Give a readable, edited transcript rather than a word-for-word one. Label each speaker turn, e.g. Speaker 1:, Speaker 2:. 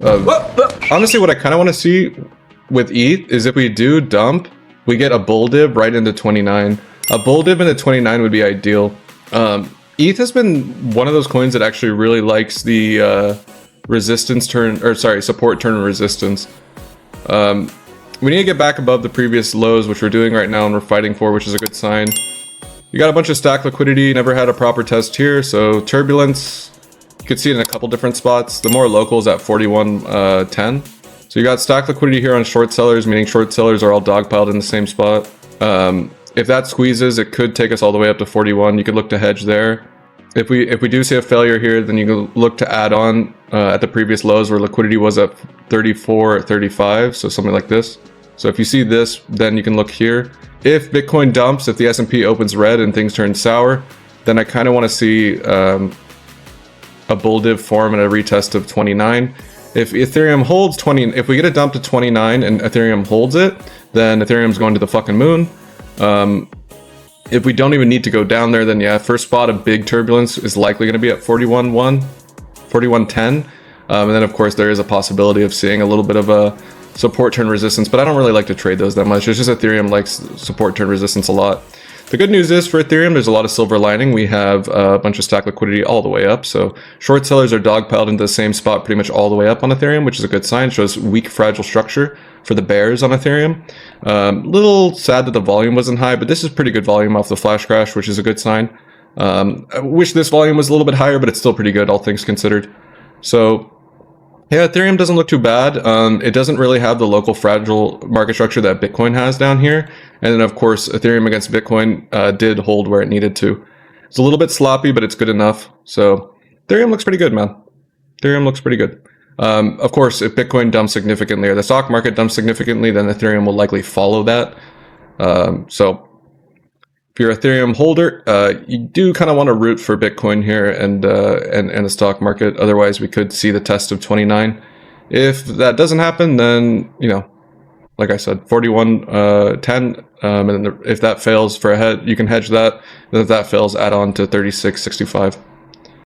Speaker 1: Honestly, what I kind of want to see with ETH is if we do dump, we get a bull dip right into 29. A bull dip into 29 would be ideal. ETH has been one of those coins that actually really likes the resistance turn, or sorry, support turn resistance. We need to get back above the previous lows, which we're doing right now and we're fighting for, which is a good sign. You got a bunch of stack liquidity, never had a proper test here, so turbulence, you could see it in a couple different spots. The more local is at 41.10. So you got stack liquidity here on short sellers, meaning short sellers are all dogpiled in the same spot. If that squeezes, it could take us all the way up to 41. You could look to hedge there. If we do see a failure here, then you can look to add on at the previous lows where liquidity was at 34, 35, so something like this. So if you see this, then you can look here. If Bitcoin dumps, if the S&P opens red and things turn sour, then I kind of want to see a bull dip form and a retest of 29. If Ethereum holds 20, if we get a dump to 29 and Ethereum holds it, then Ethereum's going to the fucking moon. If we don't even need to go down there, then yeah, first spot of big turbulence is likely going to be at 41.1, 41.10. And then of course there is a possibility of seeing a little bit of a support turn resistance, but I don't really like to trade those that much. It's just Ethereum likes support turn resistance a lot. The good news is for Ethereum, there's a lot of silver lining. We have a bunch of stack liquidity all the way up. So short sellers are dogpiled into the same spot pretty much all the way up on Ethereum, which is a good sign. Shows weak, fragile structure for the bears on Ethereum. Little sad that the volume wasn't high, but this is pretty good volume off the flash crash, which is a good sign. I wish this volume was a little bit higher, but it's still pretty good, all things considered. So yeah, Ethereum doesn't look too bad. It doesn't really have the local fragile market structure that Bitcoin has down here. And then, of course, Ethereum against Bitcoin did hold where it needed to. It's a little bit sloppy, but it's good enough. So Ethereum looks pretty good, man. Ethereum looks pretty good. Of course, if Bitcoin dumps significantly or the stock market dumps significantly, then Ethereum will likely follow that. So if you're an Ethereum holder, you do kind of want to root for Bitcoin here and the stock market. Otherwise, we could see the test of 29. If that doesn't happen, then, you know, like I said, 41.10. And then if that fails for a head, you can hedge that. And if that fails, add on to 36.65.